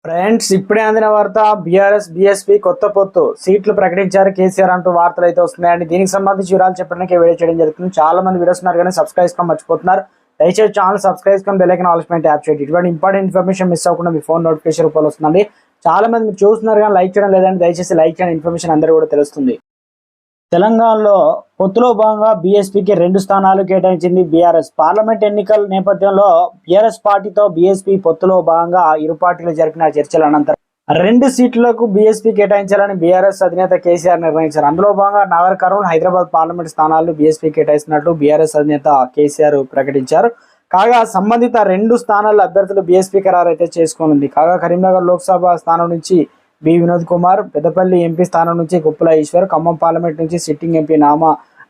Friends ఇప్పుడే అందిన వార్త బీఆర్ఎస్ బీఎస్పీ కొత్త పొత్తు సీట్లు ప్రకటించారు కేసీఆర్ అంటూ వార్తలు అయితే వస్తున్నాయండి. దీనికి సంబంధించి వివరాలు చెప్పడానికి వీడియో చేయడం జరుగుతుంది. చాలా మంది వీడియోస్ ఉన్నారు కానీ సబ్స్క్రైబ్ చేసుకోవడం మర్చిపోతున్నారు. దయచేసి ఛానల్ సబ్స్క్రైబ్ చేసుకొని బెల్ ఐకాన్ ఆల్ పైన ట్యాప్ చేయండి. ఇటువంటి ఇంపార్టెంట్ ఇన్ఫర్మేషన్ మిస్ అవ్వకుండా మీ ఫోన్ నోటిఫికేషన్ రూపంలో వస్తుందండి. చాలా మంది మీరు చూస్తున్నారు కానీ లైక్ చేయడం లేదండి. దయచేసి లైక్ చేయడం ఇన్ఫర్మేషన్ అందరూ కూడా తెలుస్తుంది. తెలంగాణలో పొత్తులో భాగంగా బీఎస్పీకి 2 స్థానాలు కేటాయించింది బీఆర్ఎస్. పార్లమెంట్ ఎన్నికల నేపథ్యంలో బీఆర్ఎస్ పార్టీతో బీఎస్పీ పొత్తులో భాగంగా ఇరు పార్టీలు జరిపిన చర్చల అనంతరం 2 సీట్లకు బీఎస్పీ కేటాయించాలని బీఆర్ఎస్ అధినేత కేసీఆర్ నిర్ణయించారు. అందులో భాగంగా నగర్ కర్నూలు హైదరాబాద్ పార్లమెంట్ స్థానాలను బీఎస్పీ కేటాయిస్తున్నట్లు బీఆర్ఎస్ అధినేత కేసీఆర్ ప్రకటించారు. కాగా సంబంధిత 2 స్థానాల అభ్యర్థులు బీఎస్పీ ఖరారు అయితే చేసుకోనుంది. కాగా కరీంనగర్ లోక్సభ స్థానం నుంచి బి వినోద్ కుమార్, పెద్దపల్లి ఎంపీ స్థానం నుంచి కుప్పల ఈశ్వర్, ఖమ్మం పార్లమెంట్ నుంచి sitting MP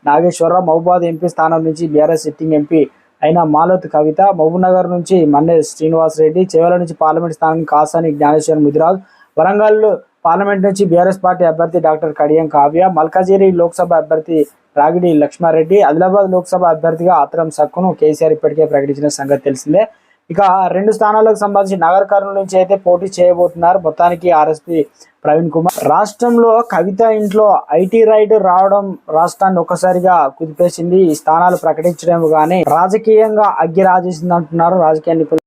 Nageswara Rao, Mahabubabad MP స్థానం నుంచి బీఆర్ఎస్ సిట్టింగ్ ఎంపీ అయిన మాలోత్ కవిత, మహబూబ్నగర్ నుంచి మన్నే శ్రీనివాస్ రెడ్డి, చేవెళ్ల నుంచి పార్లమెంట్ స్థానం కాసాని జ్ఞానేశ్వర్ ముదిరాజ్, వరంగల్ పార్లమెంట్ నుంచి బీఆర్ఎస్ పార్టీ అభ్యర్థి డాక్టర్ కడియం కావ్య, మల్కాజిగిరి లోక్సభ అభ్యర్థి రాగిడి లక్ష్మారెడ్డి, ఆదిలాబాద్ లోక్సభ అభ్యర్థిగా ఆత్రం సక్కును కేసీఆర్ ఇప్పటికే ప్రకటించిన సంగతి తెలిసిందే. ఇక 2 స్థానాలకు సంబంధించి నగర్ కర్నూలు నుంచి అయితే పోటీ చేయబోతున్నారు. మొత్తానికి ఆర్ఎస్పీ ప్రవీణ్ కుమార్. రాష్ట్రంలో కవిత ఇంట్లో ఐటీ రైడ్ రావడం రాష్ట్రాన్ని ఒక్కసారిగా కుదిపేసింది. ఈ స్థానాలు ప్రకటించడం కానీ రాజకీయంగా అగ్గి రాజేసింది అంటున్నారు రాజకీయ నిపుణులు.